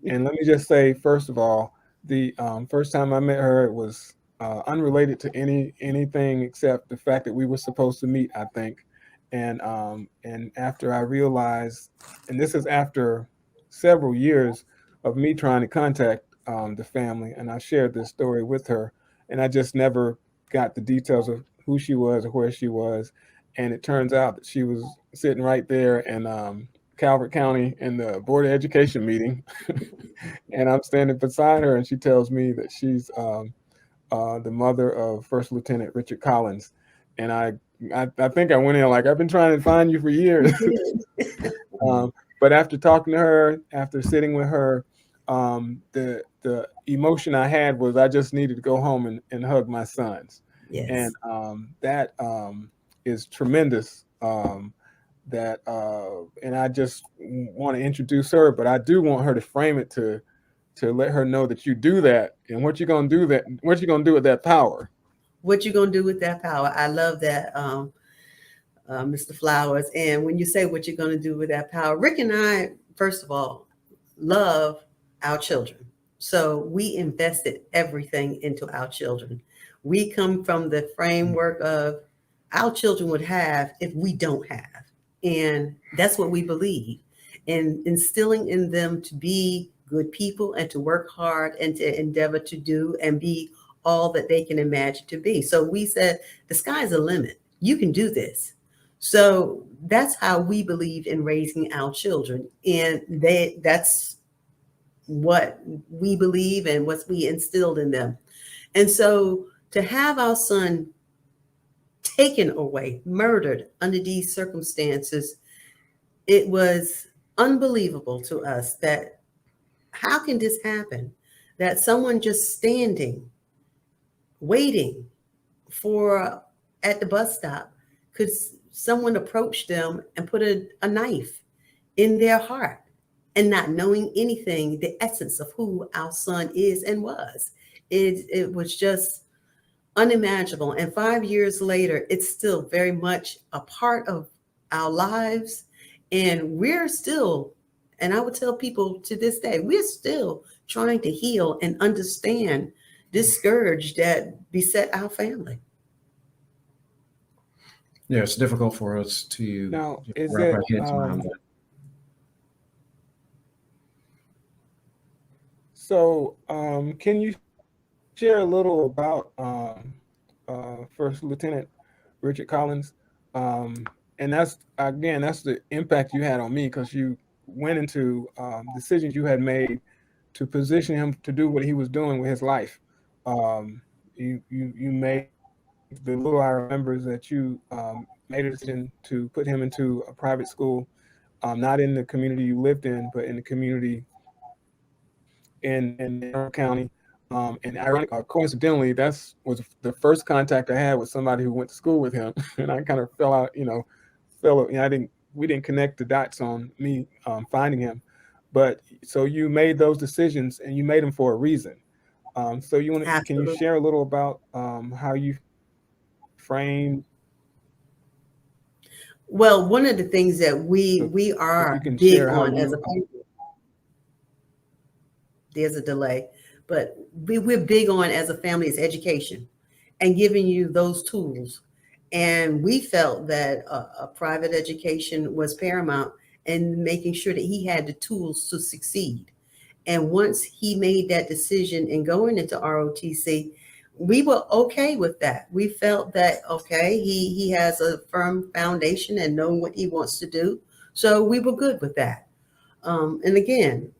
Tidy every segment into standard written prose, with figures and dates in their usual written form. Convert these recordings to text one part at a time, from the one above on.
And let me just say, first of all, the first time I met her, it was unrelated to anything except the fact that we were supposed to meet, I think. And after I realized, and this is after several years of me trying to contact the family, and I shared this story with her, and I just never got the details of who she was or where she was. And it turns out that she was sitting right there in Calvert County in the Board of Education meeting, and I'm standing beside her, and she tells me that she's the mother of First Lieutenant Richard Collins. And I think I went in like, I've been trying to find you for years. You did. um, but after talking to her, after sitting with her, the emotion I had was I just needed to go home and hug my sons, and Yes. that is tremendous. And I just want to introduce her, but I do want her to frame it to let her know that you do that, and what you gonna do with that power. What you gonna do with that power? I love that, Mr. Flowers. And when you say what you're gonna do with that power, Rick and I, first of all, love our children. So we invested everything into our children. We come from the framework of our children would have if we don't have. And that's what we believe. And instilling in them to be good people and to work hard and to endeavor to do and be all that they can imagine to be. So we said, the sky's the limit. You can do this. So that's how we believe in raising our children. And that's what we believe and what we instilled in them. And so to have our son taken away, murdered under these circumstances, it was unbelievable to us that how can this happen? That someone just standing, waiting for at the bus stop, could someone approach them and put a knife in their heart and not knowing anything, the essence of who our son is and was. It was just unimaginable. And 5 years later, it's still very much a part of our lives. And we're still, and I would tell people to this day, we're still trying to heal and understand this scourge that beset our family. Yeah, it's difficult for us to Now, is wrap it our heads around that. so? Can you share a little about First Lieutenant Richard Collins? And that's the impact you had on me, because you went into decisions you had made to position him to do what he was doing with his life. You made the little I remember is that you made a decision to put him into a private school, not in the community you lived in, but in the community in Monroe County. And coincidentally, that's was the first contact I had with somebody who went to school with him, and I kind of fell out, I didn't we didn't connect the dots on me finding him, but so you made those decisions and you made them for a reason. So can you Absolutely. share a little about how you framed Well, one of the things that the, we if you are can big share how on as you a family, there's a delay, but we're big on as a family is education and giving you those tools. And we felt that a private education was paramount in making sure that he had the tools to succeed. And once he made that decision in going into ROTC, we were okay with that. We felt that okay, he has a firm foundation and knowing what he wants to do. So we were good with that. And again,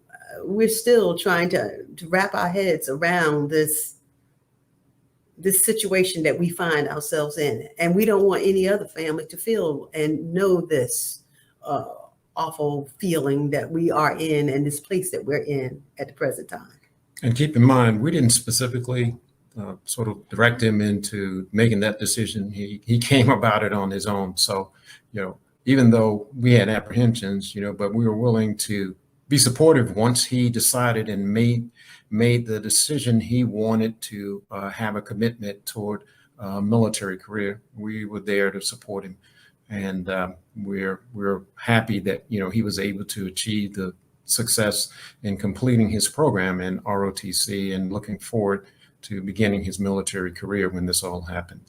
we're still trying to wrap our heads around this situation that we find ourselves in, and we don't want any other family to feel and know this uh, awful feeling that we are in and this place that we're in at the present time. And keep in mind, we didn't specifically sort of direct him into making that decision. He came about it on his own. So, even though we had apprehensions, but we were willing to be supportive once he decided and made the decision he wanted to have a commitment toward a military career. We were there to support him, and we're happy that he was able to achieve the success in completing his program in ROTC and looking forward to beginning his military career when this all happened.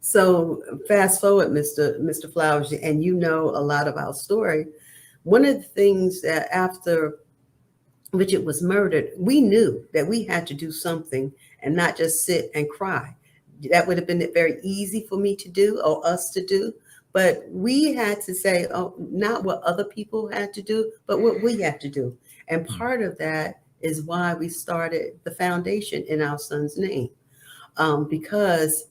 So fast forward, Mr. Flowers, and you know a lot of our story. One of the things that after Richard was murdered, we knew that we had to do something and not just sit and cry. That would have been very easy for me to do or us to do. But we had to say, oh, not what other people had to do, but what we had to do. And part of that is why we started the foundation in our son's name. Because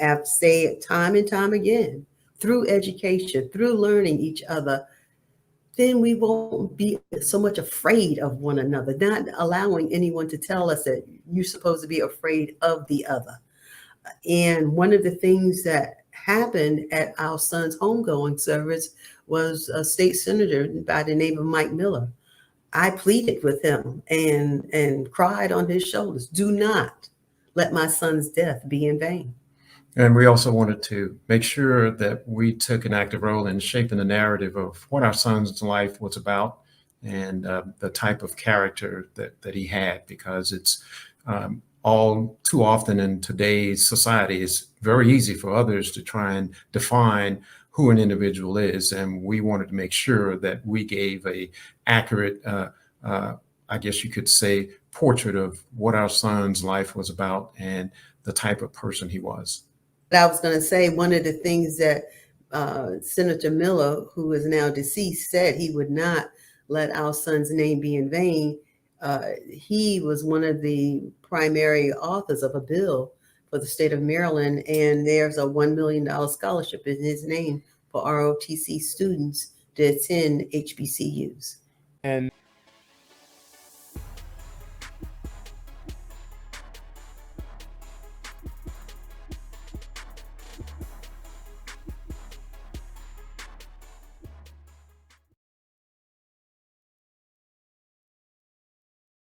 I've said time and time again, through education, through learning each other, then we won't be so much afraid of one another, not allowing anyone to tell us that you're supposed to be afraid of the other. And one of the things that happened at our son's homegoing service was a state senator by the name of Mike Miller. I pleaded with him and cried on his shoulders, do not let my son's death be in vain. And we also wanted to make sure that we took an active role in shaping the narrative of what our son's life was about and the type of character that he had, because it's all too often in today's society, it's very easy for others to try and define who an individual is. And we wanted to make sure that we gave a accurate, I guess you could say, portrait of what our son's life was about and the type of person he was. I was going to say, one of the things that Senator Miller, who is now deceased, said he would not let our son's name be in vain. He was one of the primary authors of a bill for the state of Maryland, and there's a $1 million scholarship in his name for ROTC students to attend HBCUs. And